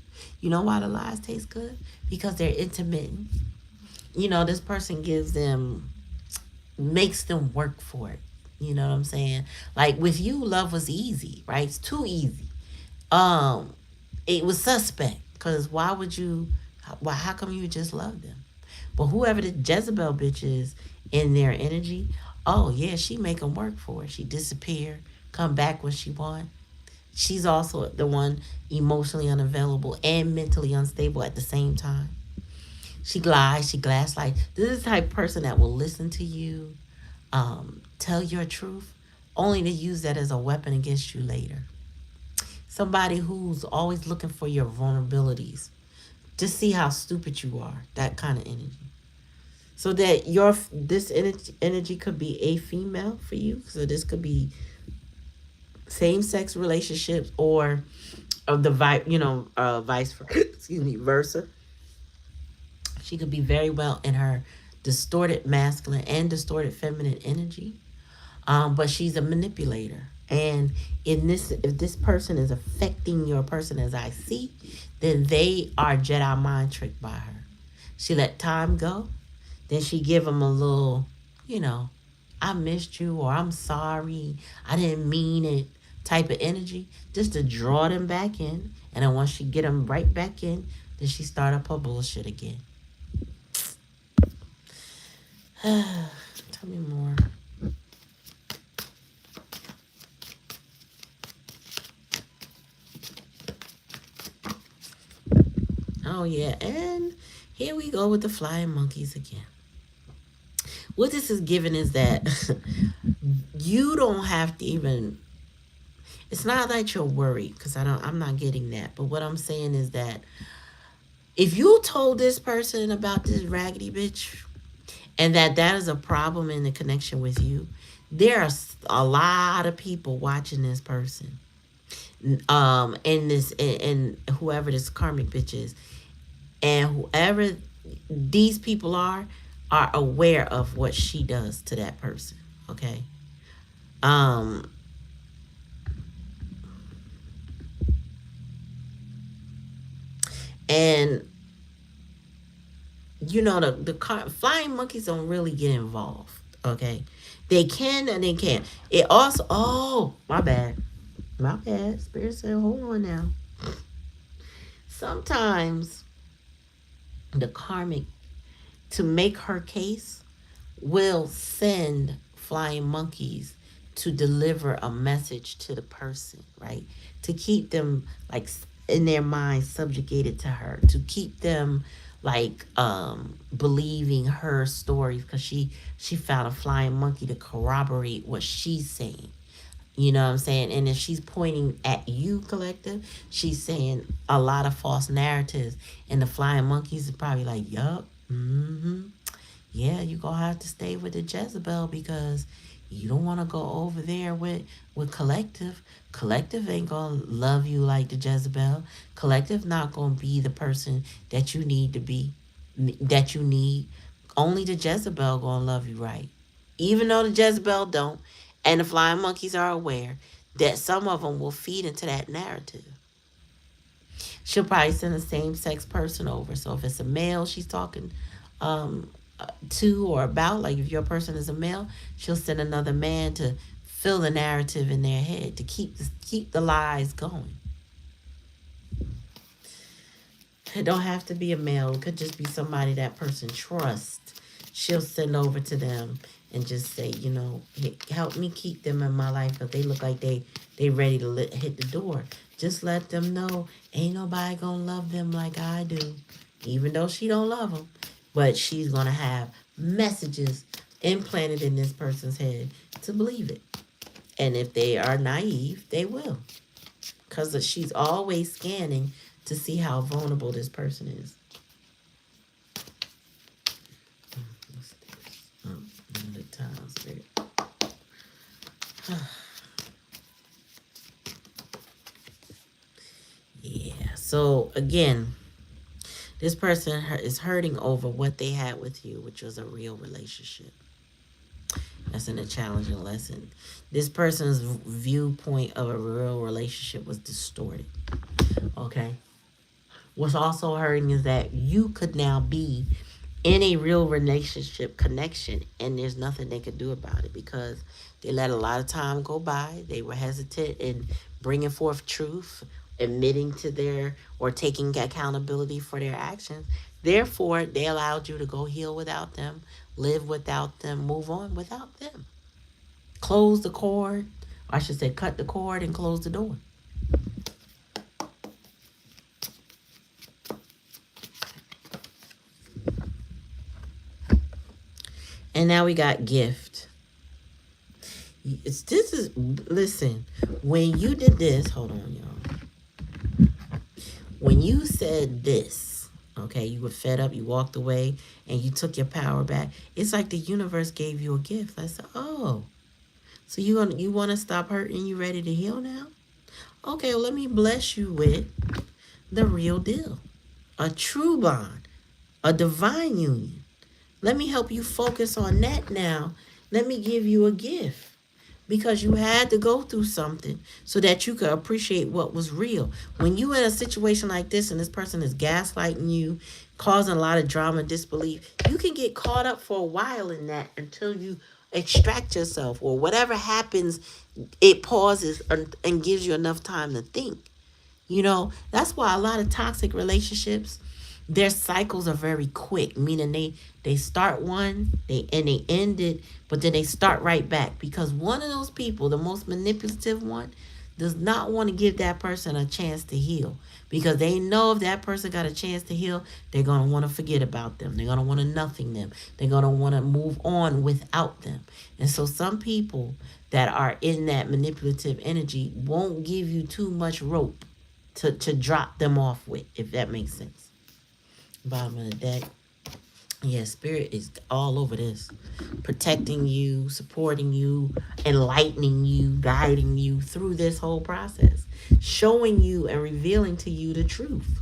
Speaker 1: You know why the lies taste good? Because they're intermittent. This person makes them work for it. You know what I'm saying? Like with you, love was easy, right? It's too easy. It was suspect, because how come you just love them? But whoever the Jezebel bitch is in their energy, oh yeah, she make them work for it. She disappear, come back when she want. She's also the one emotionally unavailable and mentally unstable at the same time. She lies, she gaslights. This is the type of person that will listen to you, tell your truth, only to use that as a weapon against you later. Somebody who's always looking for your vulnerabilities to see how stupid you are. That kind of energy. So that this energy could be a female for you. So this could be same sex relationships or of the vice excuse me versa. She could be very well in her distorted masculine and distorted feminine energy. But she's a manipulator. And if this person is affecting your person as I see, then they are Jedi mind tricked by her. She let time go. Then she give them a little, you know, I missed you or I'm sorry. I didn't mean it type of energy just to draw them back in. And then once she get them right back in, then she start up her bullshit again. Tell me more. Oh, yeah. And here we go with the flying monkeys again. What this is giving is that you don't have to even. It's not that you're worried because I'm not getting that. But what I'm saying is that if you told this person about this raggedy bitch and that is a problem in the connection with you, there are a lot of people watching this person. And this and whoever this karmic bitch is, and whoever these people are aware of what she does to that person. Okay. And you know the flying monkeys don't really get involved. Okay, they can and they can't. It also, oh, my bad, Spirit said, hold on now. Sometimes the karmic, to make her case, will send flying monkeys to deliver a message to the person, right? To keep them like in their mind subjugated to her, to keep them like believing her stories because she found a flying monkey to corroborate what she's saying. You know what I'm saying? And if she's pointing at you, collective, she's saying a lot of false narratives. And the flying monkeys are probably like, yup, yeah, you're going to have to stay with the Jezebel because you don't want to go over there with collective. Collective ain't going to love you like the Jezebel. Collective not going to be the person that you need to be, that you need. Only the Jezebel going to love you right. Even though the Jezebel don't, and the flying monkeys are aware that some of them will feed into that narrative. She'll probably send a same-sex person over. So if it's a male she's talking to or about, like if your person is a male, she'll send another man to fill the narrative in their head to keep the lies going. It don't have to be a male. It could just be somebody that person trusts. She'll send over to them and just say, you know, hey, help me keep them in my life because they look like they ready to hit the door. Just let them know ain't nobody gonna love them like I do, even though she don't love them. But she's gonna have messages implanted in this person's head to believe it. And if they are naive, they will, because she's always scanning to see how vulnerable this person is. Yeah. So again, this person is hurting over what they had with you, which was a real relationship. That's in a challenging lesson. This person's viewpoint of a real relationship was distorted. Okay. What's also hurting is that you could now be in a real relationship connection and there's nothing they could do about it because they let a lot of time go by. They were hesitant in bringing forth truth, admitting to their or taking accountability for their actions. Therefore, they allowed you to go heal without them, live without them, move on without them. Close the cord, or I should say cut the cord and close the door. And now we got gift. This is, listen, when you did this, hold on, y'all. When you said this, okay, you were fed up, you walked away, and you took your power back. It's like the universe gave you a gift. I said, oh, so you want to stop hurting? You ready to heal now? Okay, well, let me bless you with the real deal, a true bond, a divine union. Let me help you focus on that now. Let me give you a gift because you had to go through something so that you could appreciate what was real. When you in a situation like this and this person is gaslighting you, causing a lot of drama and disbelief, you can get caught up for a while in that until you extract yourself or whatever happens, it pauses and gives you enough time to think. That's why a lot of toxic relationships, their cycles are very quick, meaning they start one, they end it, but then they start right back because one of those people, the most manipulative one, does not want to give that person a chance to heal because they know if that person got a chance to heal, they're going to want to forget about them. They're going to want to nothing them. They're going to want to move on without them. And so some people that are in that manipulative energy won't give you too much rope to drop them off with, if that makes sense. Bottom of the deck. Yeah, spirit is all over this. Protecting you, supporting you, enlightening you, guiding you through this whole process. Showing you and revealing to you the truth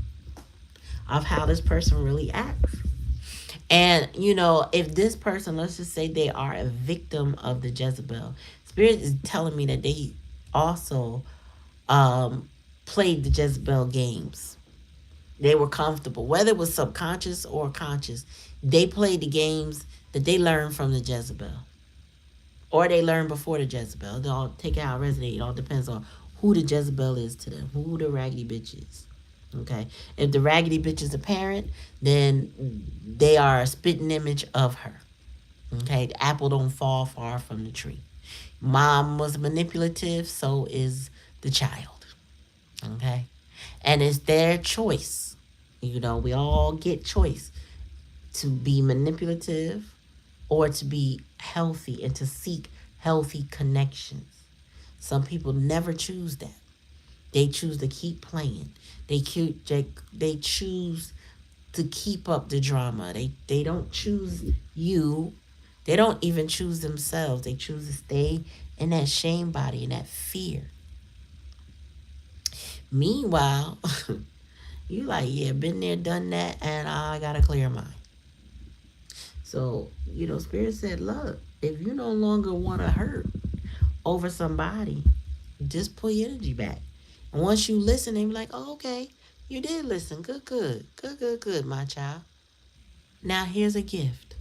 Speaker 1: of how this person really acts. And, if this person, let's just say they are a victim of the Jezebel, spirit is telling me that they also um, played the Jezebel games. They were comfortable, whether it was subconscious or conscious. They played the games that they learned from the Jezebel, or they learned before the Jezebel. They all take it how it resonate. It all depends on who the Jezebel is to them, who the raggedy bitch is. Okay, if the raggedy bitch is a parent, then they are a spitting image of her. Okay, the apple don't fall far from the tree. Mom was manipulative, so is the child. Okay, and it's their choice. We all get choice to be manipulative or to be healthy and to seek healthy connections. Some people never choose that. They choose to keep playing. They choose to keep up the drama. They don't choose you. They don't even choose themselves. They choose to stay in that shame body and that fear. Meanwhile, you like, yeah, been there, done that, and I got a clear mind. So, Spirit said, look, if you no longer want to hurt over somebody, just pull your energy back. And once you listen, they be like, oh, okay, you did listen. Good, good, good, good, good, my child. Now, here's a gift.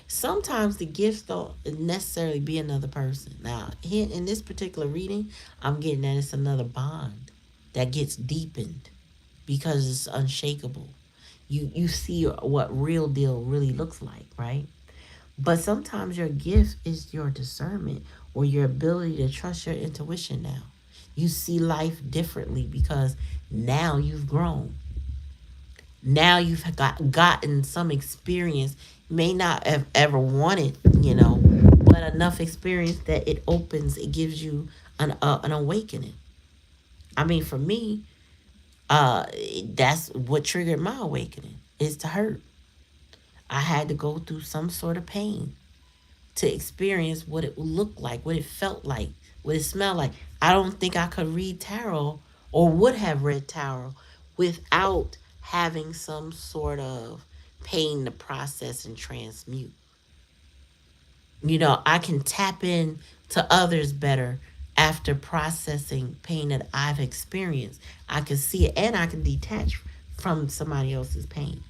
Speaker 1: Sometimes the gifts don't necessarily be another person. Now, here in this particular reading, I'm getting that it's another bond that gets deepened because it's unshakable. You see what real deal really looks like, right? But sometimes your gift is your discernment or your ability to trust your intuition now. You see life differently because now you've grown. Now you've gotten some experience. May not have ever wanted, but enough experience that it gives you an awakening. I mean, for me, that's what triggered my awakening, is to hurt. I had to go through some sort of pain to experience what it looked like, what it felt like, what it smelled like. I don't think I could read tarot or would have read tarot without having some sort of pain to process and transmute. I can tap in to others better after processing pain that I've experienced. I can see it and I can detach from somebody else's pain.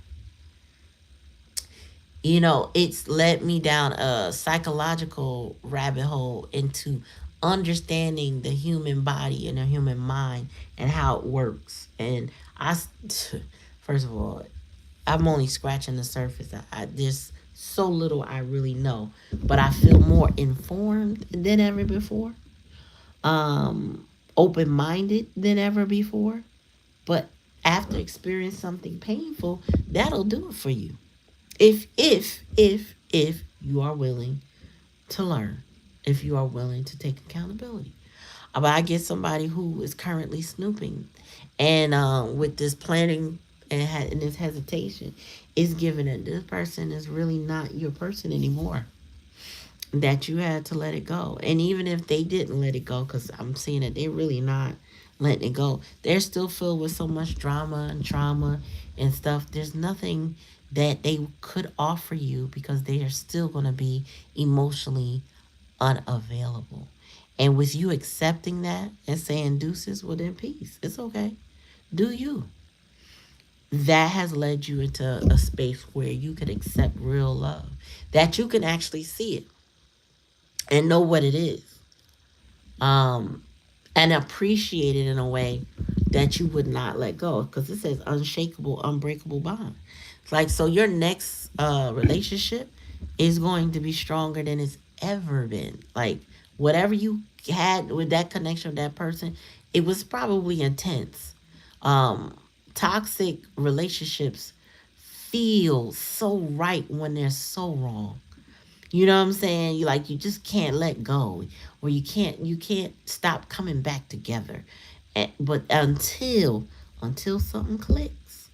Speaker 1: It's led me down a psychological rabbit hole into understanding the human body and the human mind and how it works. And first of all, I'm only scratching the surface. There's so little I really know, but I feel more informed than ever before, open minded than ever before. But after experiencing something painful, that'll do it for you. If you are willing to learn. if you are willing to take accountability. But I get somebody who is currently snooping, and with this planning and this hesitation, is given that this person is really not your person anymore. That you had to let it go, and even if they didn't let it go, because I'm seeing that they're really not letting it go. They're still filled with so much drama and trauma and stuff. There's nothing that they could offer you because they are still going to be emotionally unavailable. And with you accepting that and saying deuces, well, then peace. It's okay. Do you. That has led you into a space where you can accept real love, that you can actually see it and know what it is, um, and appreciate it in a way that you would not let go. Because it says unshakable, unbreakable bond. It's like, so your next relationship is going to be stronger than it's ever been. Like, whatever you had with that connection with that person, it was probably intense. Um, Toxic relationships feel so right when they're so wrong. You know what I'm saying? You just can't let go, or you can't stop coming back together. But until something clicks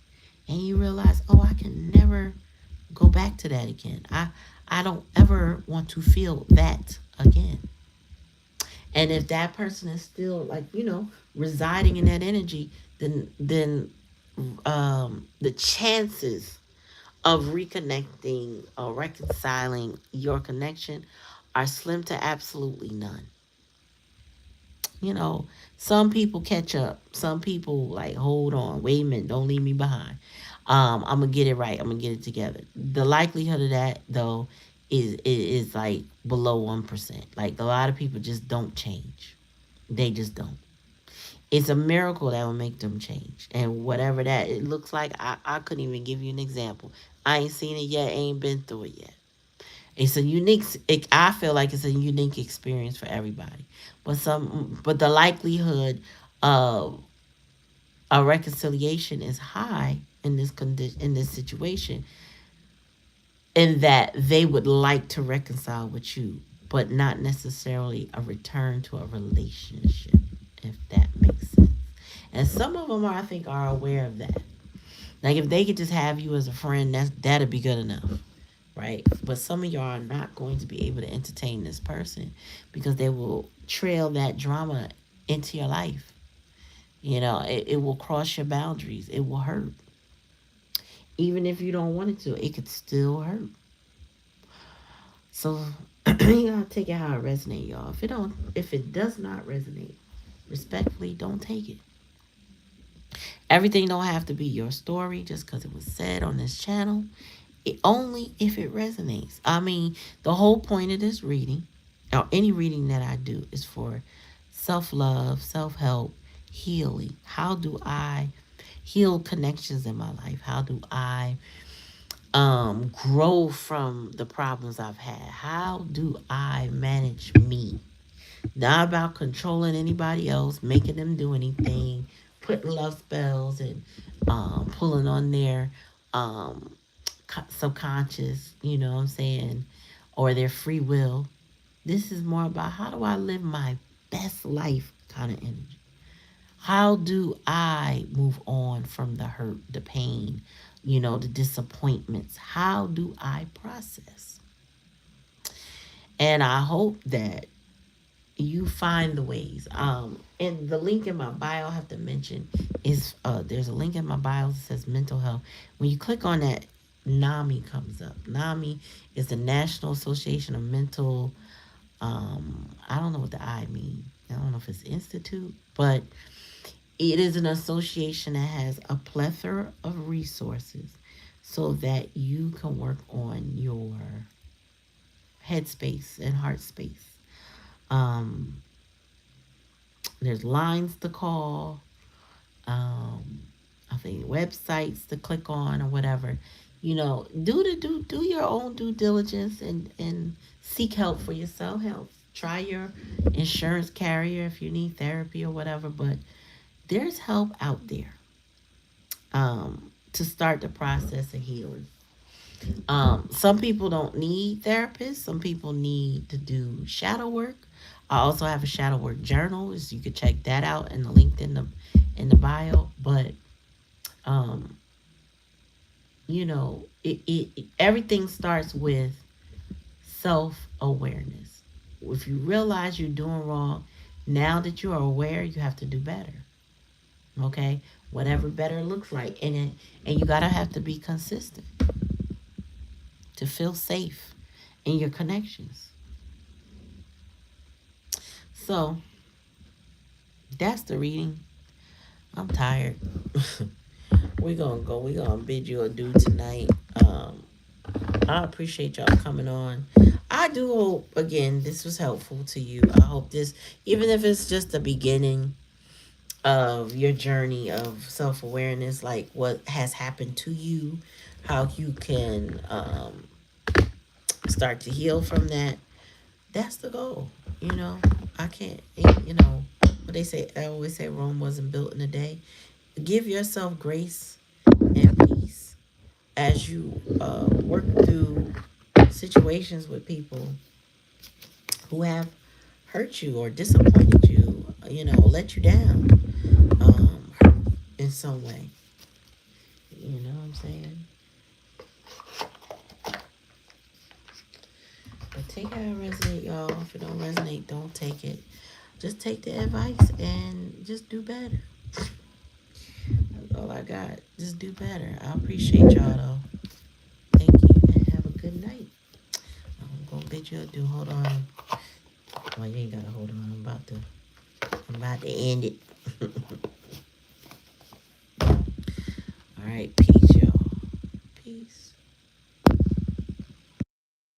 Speaker 1: and you realize, oh, I can never go back to that again. I don't ever want to feel that again. And if that person is still, like, residing in that energy, then the chances of reconnecting or reconciling your connection are slim to absolutely none. You know, some people catch up. Some people like, hold on, wait a minute, don't leave me behind. I'm gonna get it right. I'm gonna get it together. The likelihood of that, though, is like below 1%. Like, a lot of people just don't change. They just don't. It's a miracle that will make them change. And whatever that it looks like, I couldn't even give you an example. I ain't seen it yet, ain't been through it yet. It's a unique, I feel like it's a unique experience for everybody. But the likelihood of a reconciliation is high in this condition, in this situation, in that they would like to reconcile with you, but not necessarily a return to a relationship, if that makes sense. And some of them, I think, are aware of that. Like, if they could just have you as a friend, that'd be good enough, right? But some of y'all are not going to be able to entertain this person because they will trail that drama into your life. It will cross your boundaries. It will hurt. Even if you don't want it to, it could still hurt. So you gotta take it how it resonates, y'all. If it does not resonate, respectfully, don't take it. Everything don't have to be your story just because it was said on this channel. Only if it resonates. I mean, the whole point of this reading, or any reading that I do, is for self-love, self-help, healing. How do I heal connections in my life? How do I grow from the problems I've had? How do I manage me? Not about controlling anybody else, making them do anything, putting love spells, and pulling on their um, subconscious, you know what I'm saying, or their free will. This is more about, how do I live my best life kind of energy. How do I move on from the hurt, the pain, the disappointments? How do I process? And I hope that you find the ways. And the link in my bio, I have to mention, is there's a link in my bio that says mental health. When you click on that, NAMI comes up. NAMI is the National Association of Mental, I don't know what the I mean. I don't know if it's institute, but it is an association that has a plethora of resources so that you can work on your headspace and heart space. Um, there's lines to call. I think websites to click on or whatever. Do your own due diligence and seek help for your self help. Try your insurance carrier if you need therapy or whatever. But there's help out there to start the process of healing. Some people don't need therapists. Some people need to do shadow work. I also have a shadow work journal, so you could check that out and the link in the bio. But um, everything starts with self awareness. If you realize you're doing wrong, now that you are aware, you have to do better. Okay, whatever better looks like, and you gotta have to be consistent to feel safe in your connections. So that's the reading. I'm tired. We're gonna go. We're gonna bid you adieu tonight. I appreciate y'all coming on. I do hope again this was helpful to you. I hope this, even if it's just the beginning of your journey of self awareness, like what has happened to you, how you can start to heal from that. That's the goal. I can't. What they say. I always say Rome wasn't built in a day. Give yourself grace and peace as you work through situations with people who have hurt you or disappointed you, let you down in some way. You know what I'm saying? But take how it resonate, y'all. If it don't resonate, don't take it. Just take the advice and just do better. That's all I got. Just do better. I appreciate y'all, though. Thank you, and have a good night. I'm gonna bid you adieu. Hold on. Well, you ain't gotta hold on. I'm about to end it. All right, peace.